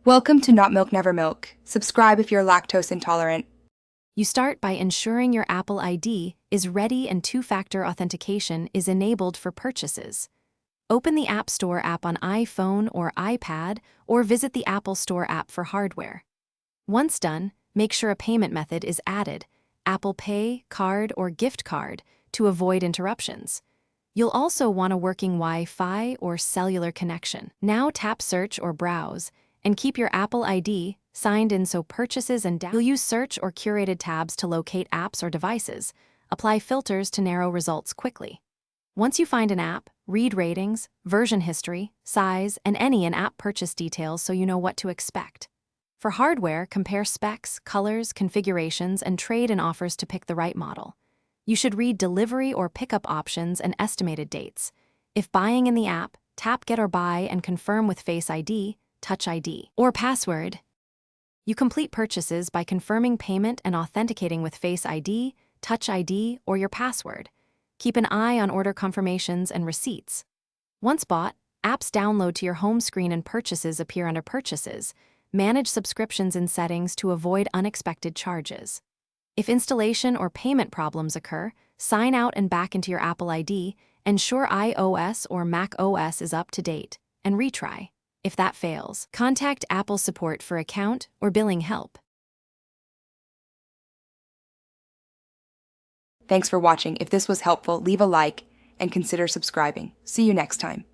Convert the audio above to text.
Welcome to Not Milk Never Milk. Subscribe if you're lactose intolerant. You start by ensuring your Apple ID is ready and two-factor authentication is enabled for purchases. Open the App Store app on iPhone or iPad, or visit the Apple Store app for hardware. Once done, make sure a payment method is added, Apple Pay, card, or gift card, to avoid interruptions. You'll also want a working Wi-Fi or cellular connection. Now tap Search or Browse, and keep your Apple ID signed in so purchases and You'll use search or curated tabs to locate apps or devices. Apply filters to narrow results quickly. Once you find an app, read ratings, version history, size, and any in-app purchase details so you know what to expect. For hardware, compare specs, colors, configurations, and trade-in offers to pick the right model. You should read delivery or pickup options and estimated dates. If buying in the app, tap Get or Buy and confirm with Face ID, Touch ID, or password. You complete purchases by confirming payment and authenticating with Face ID, Touch ID, or your password. Keep an eye on order confirmations and receipts. Once bought, apps download to your home screen and purchases appear under Purchases. Manage subscriptions in settings to avoid unexpected charges. If installation or payment problems occur, sign out and back into your Apple ID, ensure iOS or Mac OS is up to date, and retry. If that fails, contact Apple support for account or billing help. Thanks for watching. If this was helpful, leave a like and consider subscribing. See you next time.